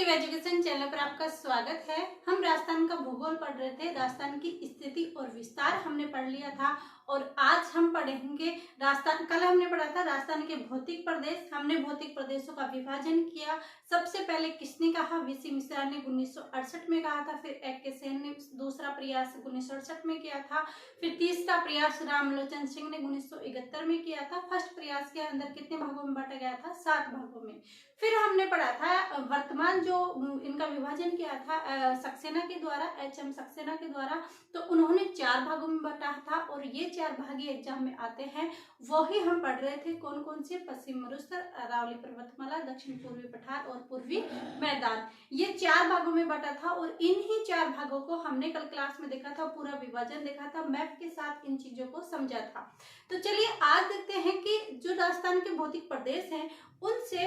Shiv education channel पर आपका स्वागत है। हम राजस्थान का भूगोल पढ़ रहे थे। राजस्थान की स्थिति और विस्तार हमने पढ़ लिया था और आज हम पढ़ेंगे राजस्थान। कल हमने पढ़ा था राजस्थान के भौतिक प्रदेश। हमने भौतिक प्रदेशों का विभाजन किया। सबसे पहले किसने कहा? वीसी मिश्रा ने 1968 में कहा था। फिर एक के सेन ने दूसरा प्रयास 1968 में किया था। फिर तीसरा प्रयास रामलोचन सिंह ने 1971 में किया था। फर्स्ट प्रयास के अंदर कितने भागों में बांटा गया था? 7 भागों में। फिर हमने पढ़ा था वर्तमान जो इनका विभाजन किया था सक्सेना के द्वारा, एचएम सक्सेना के द्वारा, तो उन्होंने 4 भागों में बांटा था और ये 4 भाग एग्जाम में आते हैं। वही हम पढ़ रहे थे। कौन कौन से? पश्चिम मरुस्थल, अरावली पर्वतमाला, दक्षिण पूर्वी पठार और पूर्वी मैदान। ये 4 भागों में बांटा था और इन्हीं 4 भागों को हमने कल क्लास में देखा था, पूरा विभाजन देखा था, मैप के साथ इन चीजों को समझा था। तो चलिए आज देखते हैं कि जो राजस्थान के भौतिक प्रदेश हैं उनसे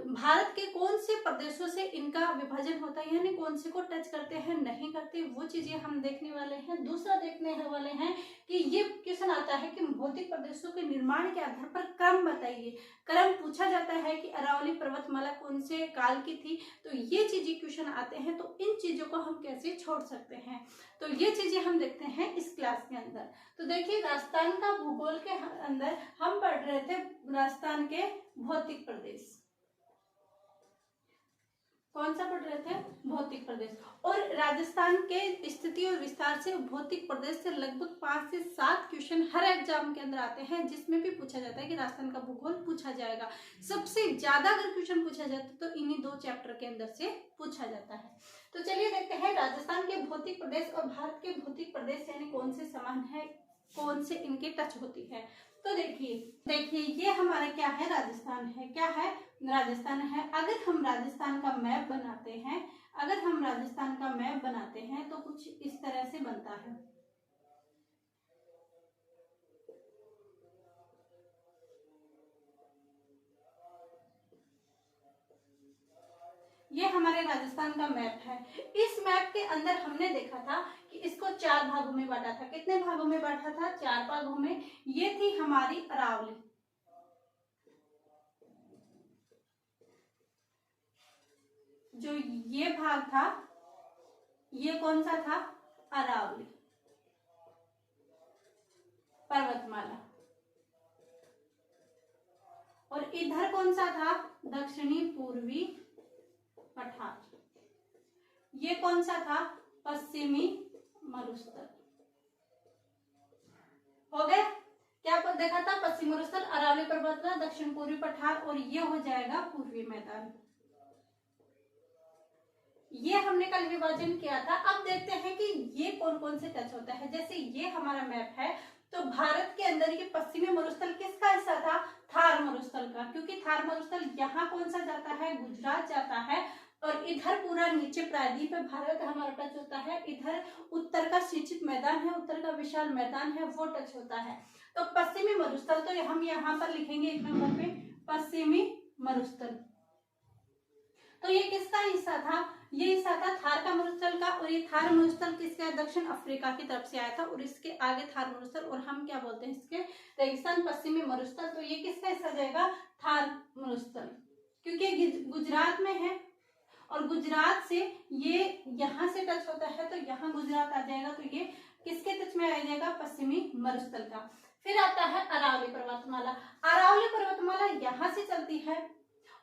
भारत के कौन से प्रदेशों से इनका विभाजन होता है, यानी कौन से को टच करते हैं, नहीं करते, वो चीजें हम देखने वाले हैं। दूसरा देखने वाले हैं कि ये क्वेश्चन आता है कि भौतिक प्रदेशों के निर्माण के आधार पर क्रम बताइए। क्रम पूछा जाता है कि अरावली पर्वतमाला कौन से काल की थी, तो ये चीजें क्वेश्चन आते हैं। तो इन चीजों को हम कैसे छोड़ सकते हैं, तो ये चीजें हम देखते हैं इस क्लास के अंदर। तो देखिए राजस्थान का भूगोल के अंदर हम पढ़ रहे थे राजस्थान के भौतिक प्रदेश। कौन सा पढ़ रहे थे? भौतिक प्रदेश। और राजस्थान के स्थिति और विस्तार से भौतिक प्रदेश से लगभग 5 से 7 क्वेश्चन हर एग्जाम के अंदर आते हैं, जिसमें भी पूछा जाता है कि राजस्थान का भूगोल पूछा जाएगा। सबसे ज्यादा अगर क्वेश्चन पूछा जाता तो इन्हीं 2 चैप्टर के अंदर से पूछा जाता है। तो चलिए देखते हैं राजस्थान के भौतिक प्रदेश और भारत के भौतिक प्रदेश यानी कौन से समान है, कौन से इनके टच होती है। तो देखिए ये हमारा क्या है? राजस्थान है। क्या है? राजस्थान है। अगर हम राजस्थान का मैप बनाते हैं, तो कुछ इस तरह से बनता है। ये हमारे राजस्थान का मैप है। इस मैप के अंदर हमने देखा था कि इसको 4 भागों में बांटा था। कितने भागों में बांटा था? 4 भागों में। ये थी हमारी अरावली, जो ये भाग था ये कौन सा था? अरावली पर्वतमाला। और इधर कौन सा था? दक्षिणी पूर्वी पठार। ये कौन सा था? पश्चिमी मरुस्थल। हो गए? क्या देखा था? पश्चिमी मरुस्थल, अरावली पर्वतमाला, दक्षिण पूर्वी पठार और ये हो जाएगा पूर्वी मैदान। ये हमने कल विभाजन किया था। अब देखते हैं कि ये कौन कौन से टच होता है। जैसे ये हमारा मैप है, तो भारत के अंदर ये पश्चिमी मरुस्थल किसका हिस्सा था? थार मरुस्थल का, क्योंकि थार मरुस्थल यहाँ कौन सा जाता है? गुजरात जाता है। और इधर पूरा नीचे प्रायद्वीप पे भारत हमारा टच होता है। इधर उत्तर का सिंचित मैदान है, उत्तर का विशाल मैदान है, वो टच होता है। तो पश्चिमी मरुस्थल, तो हम यहाँ पर लिखेंगे 1 नंबर पे पश्चिमी मरुस्थल। तो ये किसका हिस्सा था? ये हिस्सा था थार का मरुस्थल का। और ये थार मरुस्थल किसका? दक्षिण अफ्रीका की तरफ से आया था। और इसके आगे थार मरुस्थल, और हम क्या बोलते हैं इसके? रेगिस्तान पश्चिमी मरुस्थल। तो ये किसका हिस्सा जाएगा? थार मरुस्थल, क्योंकि गुजरात में है और गुजरात से ये यहाँ से टच होता है, तो यहाँ गुजरात आ जाएगा। तो ये किसके टच में आ जाएगा? पश्चिमी मरुस्थल का। फिर आता है अरावली पर्वतमाला। अरावली पर्वतमाला यहाँ से चलती है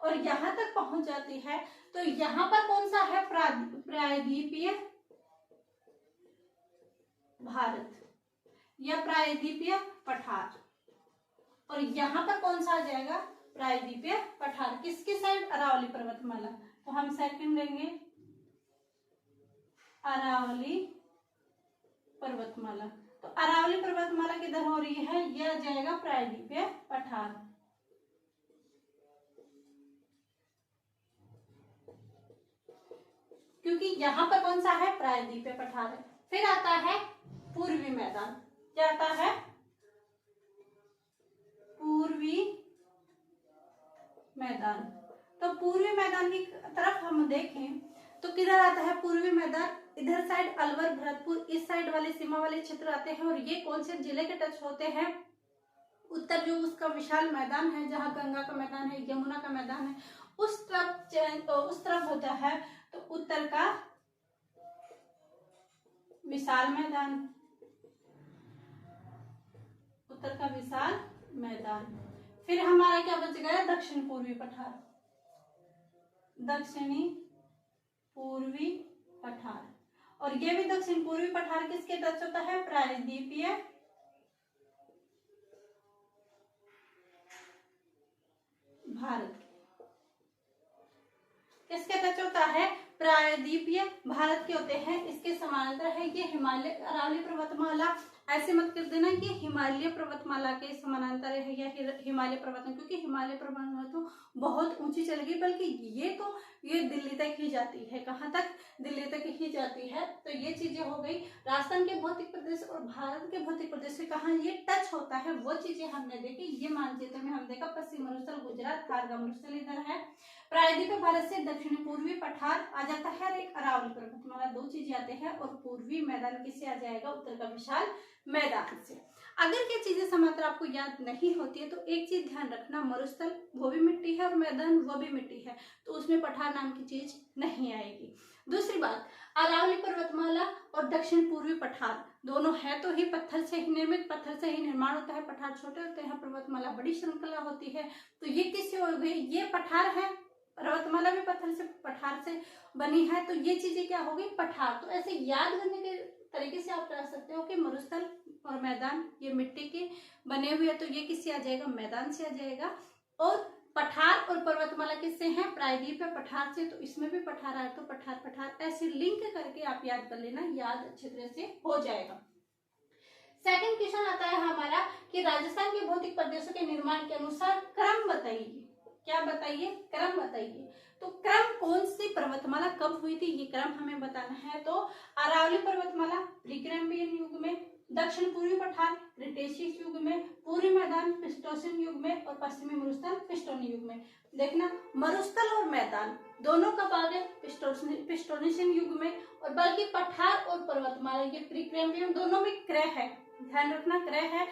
और यहाँ तक पहुंच जाती है। तो यहाँ पर कौन सा है? प्रायद्वीपीय भारत या प्रायद्वीपीय पठार। और यहाँ पर कौन सा आ जाएगा? प्रायद्वीपीय पठार। किसकी साइड? अरावली पर्वतमाला। तो हम सेकंड लेंगे अरावली पर्वतमाला। तो अरावली पर्वतमाला किधर हो रही है? यह आ जाएगा प्रायद्वीपीय पठार। क्योंकि यहाँ पर कौन सा है? प्रायद्वीपीय पठार है। फिर आता है पूर्वी मैदान। क्या आता है? पूर्वी मैदान। तो पूर्वी मैदान की तरफ हम देखें तो किधर आता है पूर्वी मैदान? इधर साइड अलवर, भरतपुर, इस साइड वाले सीमा वाले क्षेत्र आते हैं। और ये कौन से जिले के टच होते हैं? उत्तर जो उसका विशाल मैदान है, जहाँ गंगा का मैदान है, यमुना का मैदान है, उस तरफ होता है तो उत्तर का विशाल मैदान, उत्तर का विशाल मैदान। फिर हमारा क्या बच गया, दक्षिण पूर्वी पठार, दक्षिणी पूर्वी पठार। और ये भी दक्षिण पूर्वी पठार किसके टच होता है, प्रायद्वीपीय भारत, किसके टच होता है, प्रायद्वीपीय भारत के होते हैं। इसके समानांतर है ये हिमालय अरावली पर्वतमाला। ऐसे मत कर देना ये हिमालय पर्वतमाला के समानांतर है या हिमालय पर्वतमाला, क्योंकि हिमालय पर्वतमाला तो बहुत ऊंची चली गई, बल्कि ये दिल्ली तक ही जाती है। कहाँ तक, दिल्ली तक ही जाती है। तो ये चीजें हो गई राजस्थान के भौतिक प्रदेश और भारत के भौतिक प्रदेश से कहाँ ये टच होता है, वो चीजें हमने देखी। ये मानचित्र में हम देखा पश्चिम मरुस्थल गुजरात, खारगा मरुस्थल इधर है, प्रायद्वीपीय भारत से दक्षिण पूर्वी पठार आ जाता है और एक अरावली पर्वतमाला, दो चीजें आते हैं। और पूर्वी मैदान किससे आ जाएगा, उत्तर का विशाल मैदान से। अगर ये चीजें समांतर आपको याद नहीं होती है तो एक चीज ध्यान रखना, मरुस्थल वो भी मिट्टी है और मैदान वो भी मिट्टी है, तो उसमें पठार नाम की चीज नहीं आएगी। दूसरी बात, अरावली पर्वतमाला और दक्षिण पूर्वी पठार दोनों है तो ही पत्थर से ही निर्मित, पत्थर से ही निर्माण होता है। पठार छोटे होते हैं, पर्वतमाला बड़ी श्रृंखला होती है। तो ये किससे हो गई, ये पठार है, पर्वतमाला भी पठार से बनी है, तो ये चीजें क्या हो गई, पठार। तो ऐसे याद करने के तरीके से आप कर सकते हो कि मरुस्थल और मैदान ये मिट्टी के बने हुए हैं, तो ये किससे आ जाएगा, मैदान से आ जाएगा। और पठार और पर्वतमाला किससे हैं, प्रायद्वीप है पठार से, तो इसमें भी पठार आए तो पठार पठार ऐसे लिंक करके आप याद कर लेना, याद अच्छे तरह से हो जाएगा। सेकंड क्वेश्चन आता है हमारा कि राजस्थान के भौतिक प्रदेशों के निर्माण के अनुसार क्रम बताइए। क्या बताइए, क्रम बताइए। तो क्रम कौन सी पर्वतमाला कब हुई थी, ये क्रम हमें बताना है। तो अरावली पर्वतमाला प्रीकैम्ब्रियन युग में, दक्षिण पूर्वी पठार क्रिटेशियस युग में, पूर्वी मैदान प्लीस्टोसीन युग में और पश्चिमी मरुस्थल प्लीस्टोनी युग में। देखना मरुस्थल और मैदान दोनों कब आ गए, प्लीस्टोसीन युग में। और बल्कि पठार और पर्वतमाला ये प्रीकैम्ब्रियन दोनों में क्रय है, ध्यान रखना क्रय है।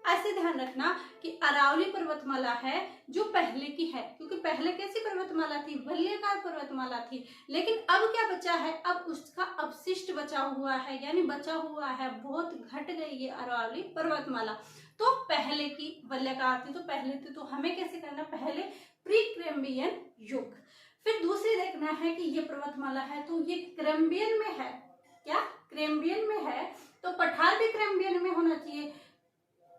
ऐसे ध्यान रखना कि अरावली पर्वतमाला है जो पहले की है, क्योंकि पहले कैसी पर्वतमाला थी, वलयाकार पर्वतमाला थी। लेकिन अब क्या बचा है, अब उसका अवशिष्ट बचा हुआ है, यानी बचा हुआ है, बहुत घट गई ये अरावली पर्वतमाला। तो पहले की वलयाकार थी, तो पहले थी, तो हमें कैसे करना, पहले प्रीकैम्ब्रियन युग। फिर दूसरी देखना है कि ये पर्वतमाला है तो ये कैम्ब्रियन में है, क्या कैम्ब्रियन में है, तो पठार भी कैम्ब्रियन में होना चाहिए।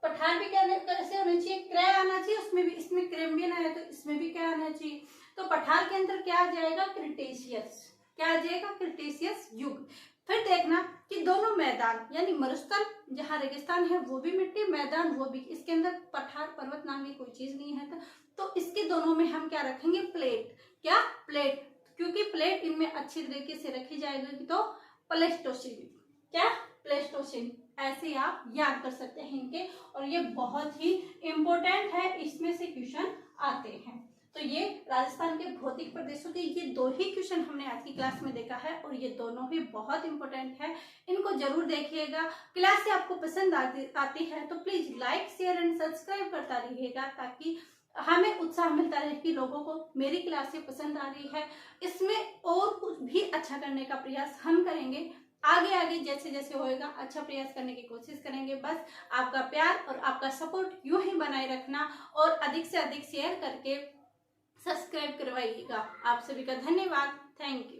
पठार भी कैसे होना चाहिए, क्रय आना चाहिए उसमें भी, इसमें कैम्ब्रियन आया तो इसमें भी क्या आना चाहिए। तो पठार के अंदर क्या आ जाएगा, क्रिटेशियस, क्या आ जाएगा, क्रिटेशियस युग। फिर देखना कि दोनों मैदान यानी मरुस्थल जहाँ रेगिस्तान है वो भी मिट्टी, मैदान वो भी, इसके अंदर पठार पर्वत नाम की कोई चीज नहीं है। तो इसके दोनों में हम क्या रखेंगे, प्लेट, क्या प्लेट, क्योंकि प्लेट इनमें अच्छी तरीके से रखी जाएगी। तो प्लेस्टोसीन, क्या प्लेस्टोसीन, ऐसे आप याद कर सकते हैं इनके। और ये बहुत ही इंपॉर्टेंट है, इसमें से क्वेश्चन आते हैं। तो ये राजस्थान के भौतिक प्रदेशों के ये दो ही क्वेश्चन हमने आज की क्लास में देखा है और ये दोनों ही बहुत इंपॉर्टेंट है, इनको जरूर देखिएगा। क्लास से आपको पसंद आती है तो please like share and subscribe करता रहिएगा, ताकि हमें उत्साह मिलता रहे कि लोगों को मेरी क्लासें पसंद आ रही है। इसमें और कुछ भी अच्छा करने का प्रयास हम करेंगे, आगे आगे जैसे जैसे होएगा अच्छा प्रयास करने की कोशिश करेंगे। बस आपका प्यार और आपका सपोर्ट यूं ही बनाए रखना और अधिक से अधिक शेयर करके सब्सक्राइब करवाइएगा। आप सभी का धन्यवाद, थैंक यू।